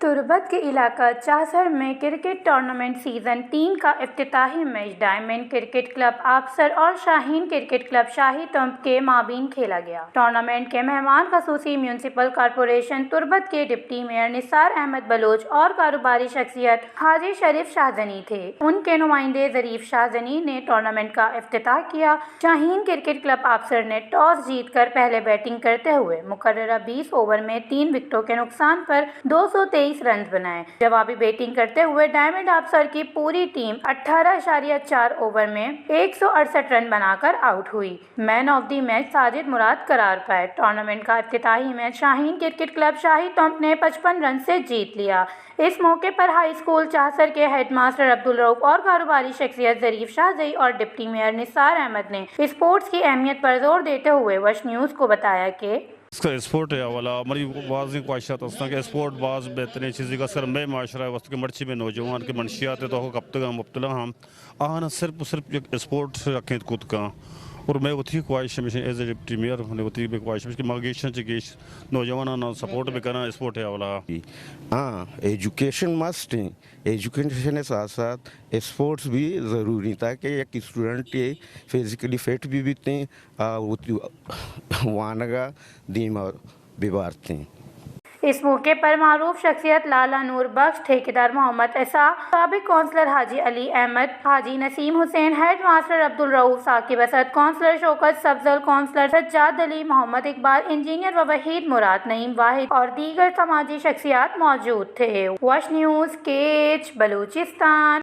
تربت کے علاقہ چاہسر میں کرکٹ ٹورنامنٹ سیزن 3 کا افتتاحی میچ ڈائمنڈ کرکٹ کلب آبسر اور شاہین کرکٹ کلب شاہی تمب کے مابین کھیلا گیا۔ ٹورنامنٹ کے مہمان خصوصی میونسپل کارپوریشن تربت کے ڈپٹی میئر نثار احمد بلوچ اور کاروباری شخصیت حاجی شریف شاہزنی تھے۔ ان کے نمائندے ظریف شاہزنی نے ٹورنامنٹ کا افتتاح کیا۔ شاہین کرکٹ کلب آبسر نے ٹاس جیت کر پہلے بیٹنگ کرتے ہوئے مقررہ 20 اوور میں 3 وکٹوں کے نقصان پر 223 رنز بنائے۔ جوابی بیٹنگ کرتے ہوئے ڈائمنڈ آبسر کی پوری ٹیم 18.4 اوور میں 168 رن بنا کر آؤٹ ہوئی۔ مین آف دی میچ ساجد مراد قرار پائے۔ ٹورنامنٹ کا افتتاحی میچ شاہین کرکٹ کلب شاہی تمب نے 55 رن سے جیت لیا۔ اس موقع پر ہائی اسکول چاہسر کے ہیڈ ماسٹر عبدالرؤف اور کاروباری شخصیت ظریف شاہزئی اور ڈپٹی میئر نثار احمد نے اسپورٹس کی اہمیت پر زور دیتے ہوئے وش نیوز کو بتایا کہ اس کا اسپورٹ ہے والا ہماری واضح خواہشات اس کہ اسپورٹ بعض بہترین چیزیں کا سر میں معاشرہ وسط کے مرچی میں نوجوان کے منشیات ہے تو کب تک مبتلا ہم آنا صرف ایک اسپورٹ رکھیں خود کا اور میں اتھی خواہش ہمیشہ ایز اے ڈپٹی میئر ہونے اتھی بھی خواہش کہ مگیشن چکیش نوجوان سپورٹ بھی کرنا اسپورٹ ہے والا ہاں ایجوکیشن مسٹ ہیں، ایجوکیشن کے ساتھ ساتھ اسپورٹس بھی ضروری تاکہ ایک اسٹوڈنٹ فزیکلی فٹ بھی بیتے وانگا دیما بیبارتے ہیں۔ اس موقع پر معروف شخصیت لالا نور بخش، ٹھیکیدار محمد اسحاق، سابق کونسلر حاجی Ali Ahmed, Haji Naseem Hussain, head master Abdul Rauf, Saqib Asad, councillor Shaukat سفضل، کونسلر سجاد علی، محمد اقبال، انجینئر وحید مراد، نعیم واحد اور دیگر سماجی شخصیات موجود تھے۔ وش نیوز، کیچ، بلوچستان۔